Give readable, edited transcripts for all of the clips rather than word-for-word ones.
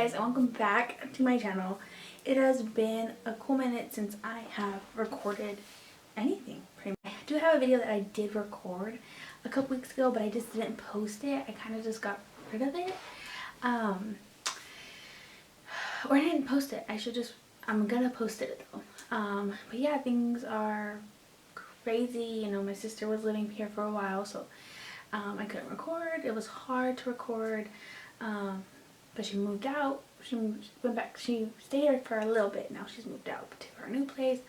guys, and welcome back to my channel. It has been a cool minute since I have recorded anything. I do have a video that I did record a couple weeks ago, but I just didn't post it. I kind of just got rid of it. Or I didn't post it. I'm gonna post it though. But yeah, things are crazy. You know, my sister was living here for a while, so I couldn't record. It was hard to record. But she moved out. She went back. She stayed here for a little bit. Now she's moved out to her new place.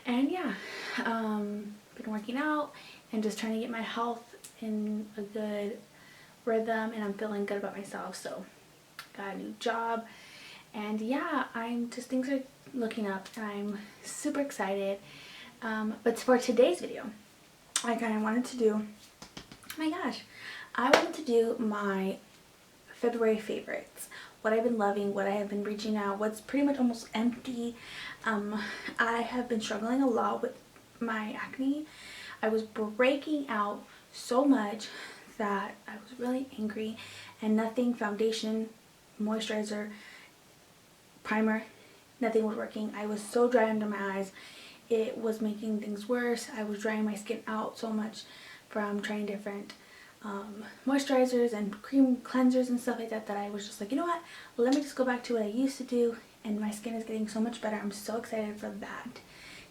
And yeah, been working out and just trying to get my health in a good rhythm, and I'm feeling good about myself. So got a new job, and yeah, things are looking up, and I'm super excited. But for today's video, I kind of wanted to do, oh my gosh, I wanted to do my February favorites, what I've been loving, what I have been reaching out, what's pretty much almost empty. I have been struggling a lot with my acne. I was breaking out so much that I was really angry, and nothing, foundation, moisturizer, primer, nothing was working. I was so dry under my eyes. It was making things worse. I was drying my skin out so much from trying different moisturizers and cream cleansers and stuff like that, that I was just like, you know what, let me just go back to what I used to do, and my skin is getting so much better. I'm so excited for that,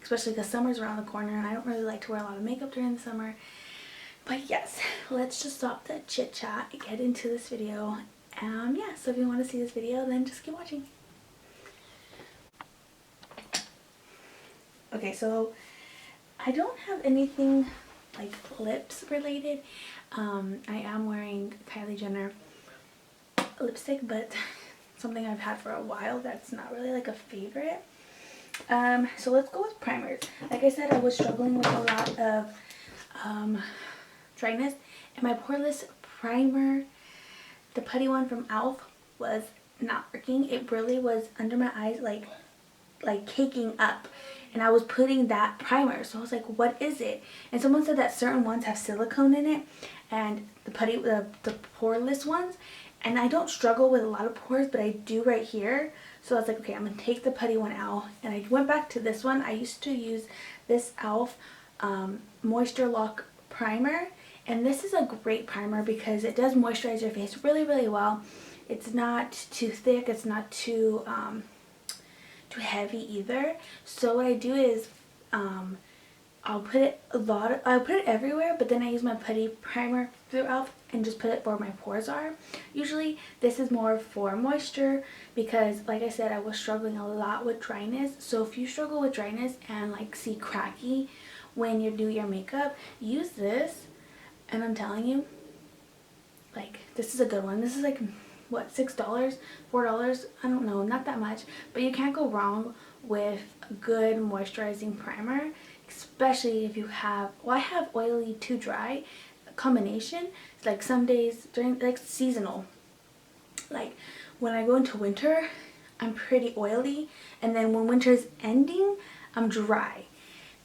especially because summer's around the corner, and I don't really like to wear a lot of makeup during the summer. But yes, let's just stop the chit chat and get into this video. Yeah, so if you want to see this video, then just keep watching. Okay, so I don't have anything like lips related. I am wearing Kylie Jenner lipstick, but something I've had for a while that's not really like a favorite. So let's go with primers. Like I said, I was struggling with a lot of dryness, and my poreless primer, the putty one from e.l.f., was not working. It really was under my eyes, like caking up, and I was putting that primer, so I was like, what is it? And someone said that certain ones have silicone in it, and the poreless ones, and I don't struggle with a lot of pores, but I do right here. So I was like, okay, I'm gonna take the putty one out, and I went back to this one. I used to use this e.l.f. Moisture Lock primer, and this is a great primer because it does moisturize your face really, really well. It's not too thick, it's not too heavy either. So what I do is I'll put it everywhere, but then I use my putty primer throughout and just put it where my pores are. Usually this is more for moisture because, like I said, I was struggling a lot with dryness. So if you struggle with dryness and like see cracky when you do your makeup, use this, and I'm telling you, like, this is a good one. This is like, what, $6, $4? I don't know, not that much, but you can't go wrong with a good moisturizing primer, especially if you have, well, I have oily to dry combination. It's like some days during, like, seasonal, like when I go into winter, I'm pretty oily, and then when winter's ending, I'm dry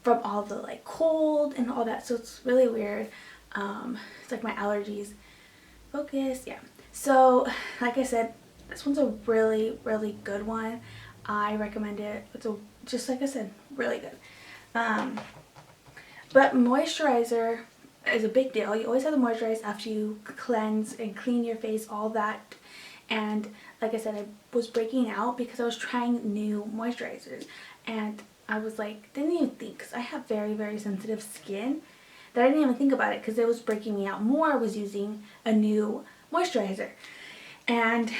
from all the like cold and all that. So it's really weird. It's like my allergies. Focus, yeah. So like I said, this one's a really, really good one. I recommend it. It's just like I said, really good. But moisturizer is a big deal. You always have to moisturize after you cleanse and clean your face, all that. And like I said, I was breaking out because I was trying new moisturizers, and I was like, didn't even think, because I have very, very sensitive skin, that I didn't even think about it because it was breaking me out more. I was using a new moisturizer, and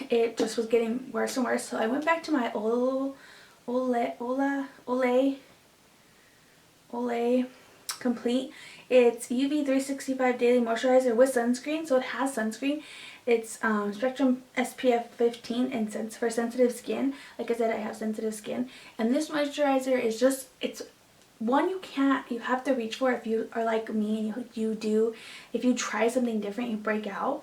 it just was getting worse and worse. So I went back to my Olay Complete. It's UV 365 daily moisturizer with sunscreen, so it has sunscreen. It's Spectrum SPF 15 and for sensitive skin. Like I said, I have sensitive skin, and this moisturizer is just, it's one you have to reach for if you are like me, and if you try something different, you break out.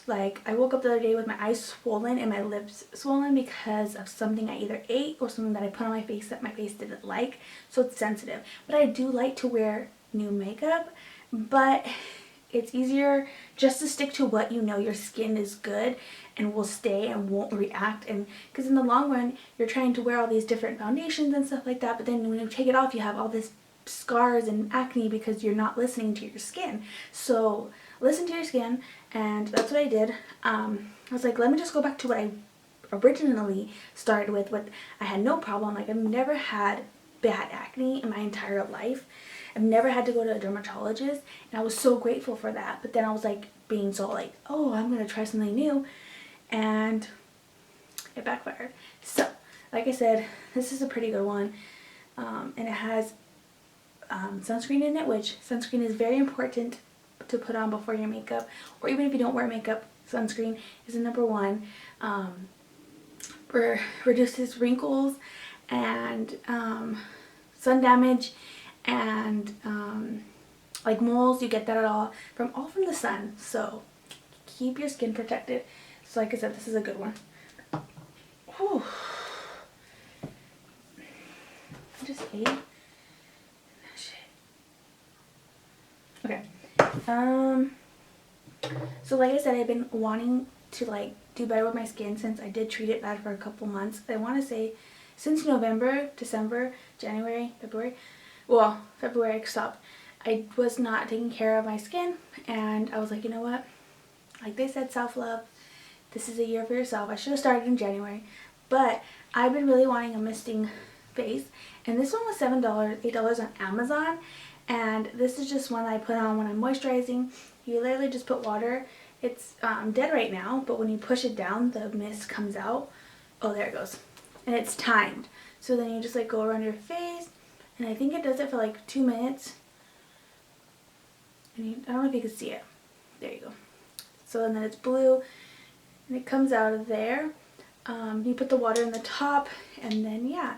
Like, I woke up the other day with my eyes swollen and my lips swollen because of something I either ate or something that I put on my face that my face didn't like. So it's sensitive. But I do like to wear new makeup, but it's easier just to stick to what you know your skin is good and will stay and won't react. And because in the long run, you're trying to wear all these different foundations and stuff like that, but then when you take it off, you have all this scars and acne because you're not listening to your skin. So listen to your skin, and that's what I did. I was like, let me just go back to what I originally started with. What I had no problem. Like, I've never had bad acne in my entire life. I've never had to go to a dermatologist, and I was so grateful for that. But then I was like being so like, oh, I'm gonna try something new, and it backfired. So like I said, this is a pretty good one, and it has sunscreen in it, which sunscreen is very important to put on before your makeup, or even if you don't wear makeup, sunscreen is the number one. Reduces wrinkles and sun damage and like moles. You get that all from the sun, so keep your skin protected. So like I said, this is a good one. Whew. I just ate. Okay. So like I said, I've been wanting to like do better with my skin since I did treat it bad for a couple months. I want to say since November, December, January, February. Well, February I stopped. I was not taking care of my skin, and I was like, you know what? Like they said, self-love. This is a year for yourself. I should have started in January, but I've been really wanting a misting face, and this one was $7, $8 on Amazon. And this is just one I put on when I'm moisturizing. You literally just put water. It's dead right now, but when you push it down, the mist comes out. Oh, there it goes. And it's timed. So then you just like go around your face, and I think it does it for like 2 minutes. And I don't know if you can see it. There you go. So and then it's blue, and it comes out of there. You put the water in the top, and then yeah.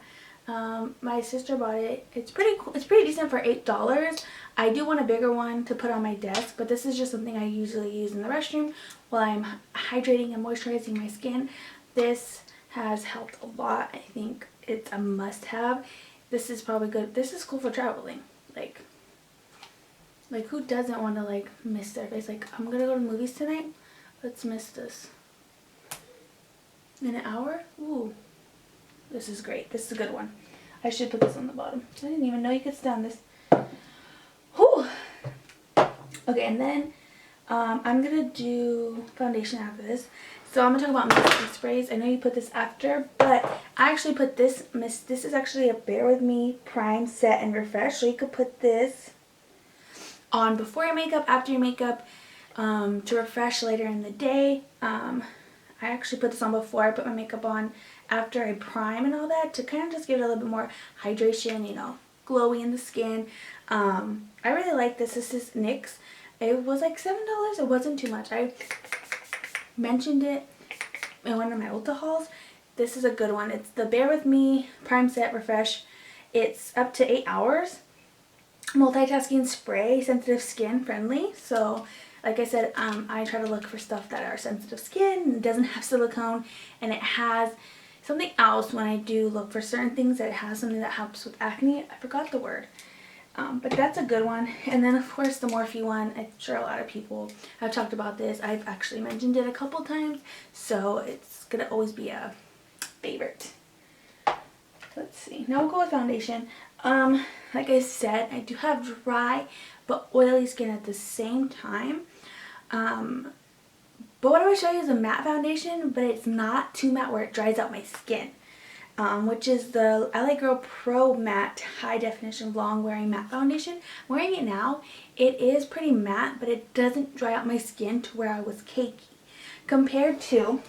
My sister bought it. It's pretty cool. It's pretty decent for $8. I do want a bigger one to put on my desk, but this is just something I usually use in the restroom while I'm hydrating and moisturizing my skin. This has helped a lot. I think it's a must-have. This is probably good. This is cool for traveling. Like who doesn't want to like mist their face? Like, I'm gonna go to the movies tonight. Let's mist this. In an hour? Ooh. This is great. This is a good one. I should put this on the bottom. I didn't even know you could stand this. Whew. Okay, and then I'm going to do foundation after this. So I'm going to talk about misty sprays. I know you put this after, but I actually put this mist. This is actually a Bare With Me Prime, Set, and Refresh. So you could put this on before your makeup, after your makeup, to refresh later in the day. I actually put this on before I put my makeup on, after I prime and all that, to kind of just give it a little bit more hydration, you know, glowy in the skin. I really like this. This is NYX. It was like $7. It wasn't too much. I mentioned it in one of my Ulta hauls. This is a good one. It's the Bare With Me Prime, Set, Refresh. It's up to 8 hours. Multitasking spray, sensitive skin friendly. So like I said, I try to look for stuff that are sensitive skin, it doesn't have silicone, and it has something else when I do look for certain things, that it has something that helps with acne. I forgot the word. But that's a good one. And then of course the Morphe one. I'm sure a lot of people have talked about this. I've actually mentioned it a couple times, so it's gonna always be a favorite. Let's see. Now we'll go with foundation. Like I said, I do have dry but oily skin at the same time. But what I'm going to show you is a matte foundation, but it's not too matte where it dries out my skin. Which is the LA Girl Pro Matte High Definition Long Wearing Matte Foundation. I'm wearing it now. It is pretty matte, but it doesn't dry out my skin to where I was cakey. Compared to,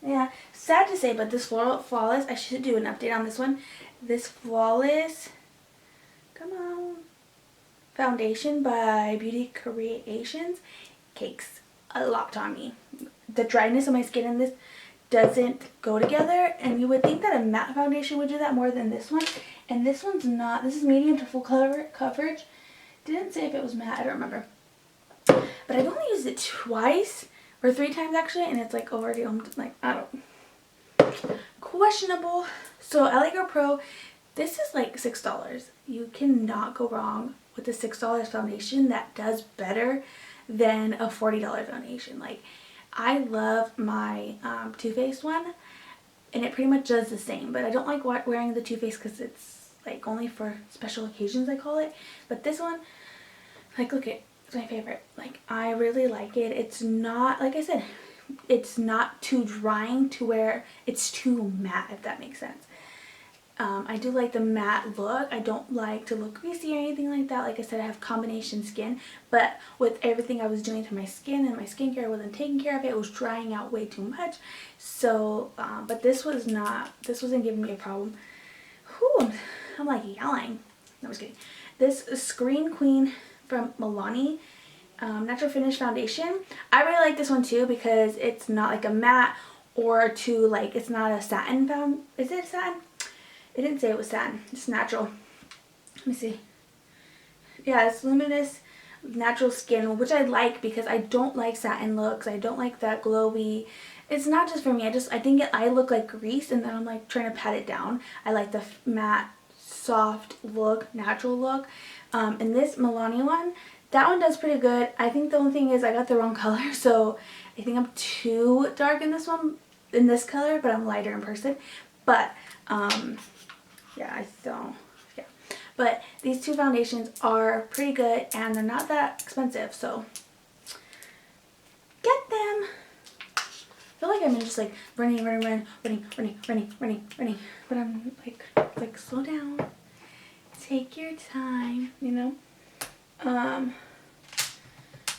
yeah, sad to say, but this Flawless, I should do an update on this one. This Flawless, come on, foundation by Beauty Creations cakes a lot on me. The dryness of my skin in this doesn't go together, and you would think that a matte foundation would do that more than this one, and this one's not. This is medium to full coverage. Didn't say if it was matte, I don't remember. But I've only used it twice or 3 times actually, and it's like already like, I don't, questionable. So LA Girl Pro This is like $6. You cannot go wrong with a $6 foundation that does better than a $40 foundation. Like, I love my Too Faced one, and it pretty much does the same, but I don't like wearing the Too Faced because it's like only for special occasions, I call it. But this one, like, look at, it's my favorite. Like, I really like it. It's not, like I said, it's not too drying to where it's too matte, if that makes sense. I do like the matte look. I don't like to look greasy or anything like that. Like I said, I have combination skin, but with everything I was doing to my skin and my skincare wasn't taking care of it, it was drying out way too much. So, but this wasn't giving me a problem. Whew, I'm like yelling. No, I was kidding. This Screen Queen from Milani Natural Finish Foundation. I really like this one too because it's not like a matte or too, like, it's not a satin is it satin? It didn't say it was satin. It's natural. Let me see. Yeah, it's luminous natural skin, which I like because I don't like satin looks. I don't like that glowy. It's not just for me. I think I look like grease, and then I'm like trying to pat it down. I like the matte, soft look, natural look. And this Milani one, that one does pretty good. I think the only thing is I got the wrong color, so I think I'm too dark in this one, in this color, but I'm lighter in person. But yeah, but these two foundations are pretty good and they're not that expensive, so get them. I feel like I'm just like running, but I'm like slow down, take your time, you know.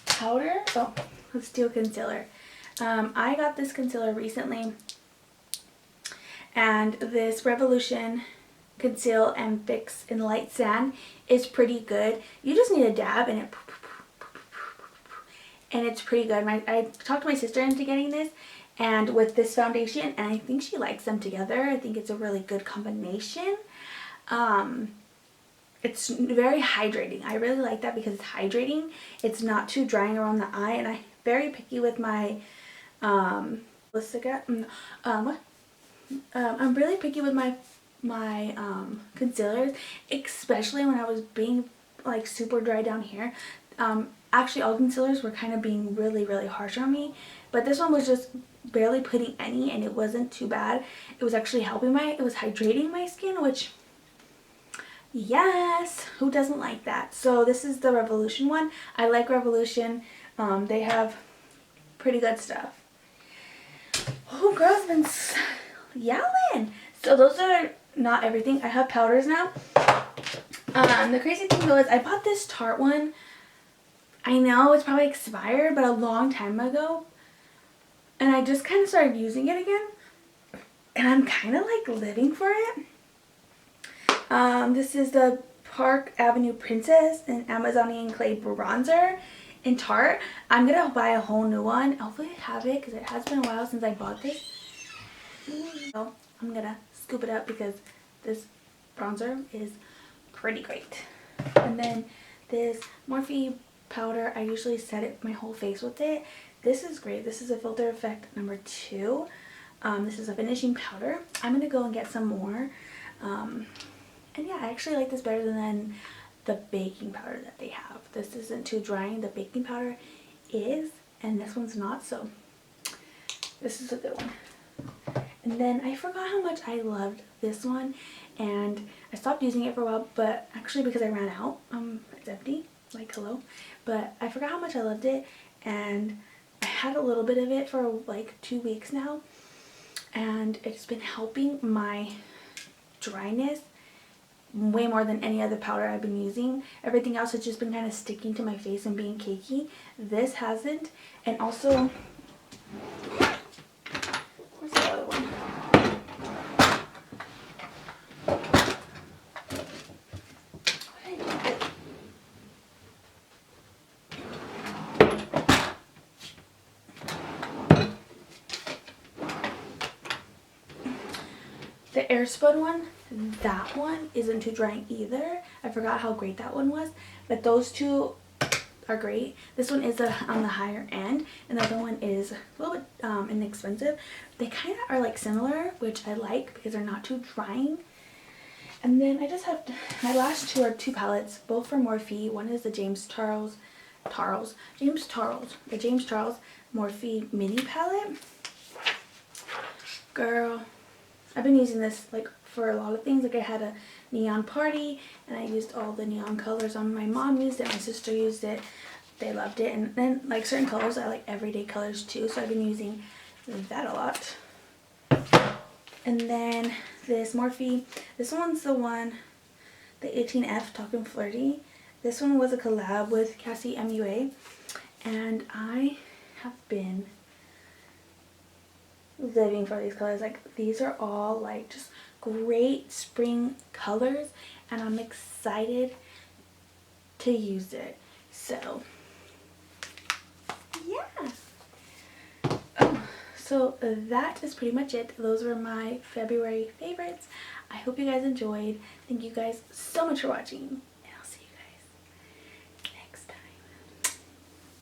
Powder. Oh, let's do a concealer. I got this concealer recently, and this Revolution Conceal and Fix in Light Sand is pretty good. You just need a dab and it's pretty good. I talked my sister into getting this, and with this foundation, and I think she likes them together. I think it's a really good combination. It's very hydrating. I really like that because it's hydrating. It's not too drying around the eye, and I'm very picky with my I'm really picky with my concealers, especially when I was being like super dry down here. Actually, all concealers were kind of being really harsh on me, but this one was just barely putting any, and it wasn't too bad. It was actually helping it was hydrating my skin, which, yes, who doesn't like that? So this is the Revolution one. I like Revolution. They have pretty good stuff. Oh, girl's been yelling. So those are not everything. I have powders now. The crazy thing though is I bought this Tarte one. I know it's probably expired, but a long time ago. And I just kind of started using it again. And I'm kind of like living for it. This is the Park Avenue Princess and Amazonian Clay Bronzer in Tarte. I'm going to buy a whole new one. Hopefully I have it because it has been a while since I bought this. So I'm going to scoop it up because this bronzer is pretty great. And then this Morphe powder, I usually set it my whole face with it. This is great. This is a Filter Effect number 2. This is a finishing powder. I'm going to go and get some more. And yeah, I actually like this better than the baking powder that they have. This isn't too drying. The baking powder is, and this one's not, so this is a good one. And then I forgot how much I loved this one, and I stopped using it for a while, but actually because I ran out. It's empty, like hello. But I forgot how much I loved it, and I had a little bit of it for like 2 weeks now, and it's been helping my dryness way more than any other powder I've been using. Everything else has just been kind of sticking to my face and being cakey. This hasn't. And also, where's the other one? The Airspun one, that one isn't too drying either. I forgot how great that one was, but those two are great. This one is on the higher end, and the other one is a little bit inexpensive. They kind of are like similar, which I like because they're not too drying. And then I just have my last two are two palettes, both from Morphe. One is the James Charles Morphe mini palette. Girl, I've been using this like for a lot of things. Like I had a neon party and I used all the neon colors on. My mom used it, my sister used it, they loved it. And then like certain colors I like everyday colors too, so I've been using that a lot. And then this Morphe, this one's the one, the 18F Talkin' Flirty. This one was a collab with Cassie MUA, and I have been living for these colors. Like these are all like just great spring colors, and I'm excited to use it. So yeah. So that is pretty much it. Those were my February favorites. I hope you guys enjoyed. Thank you guys so much for watching.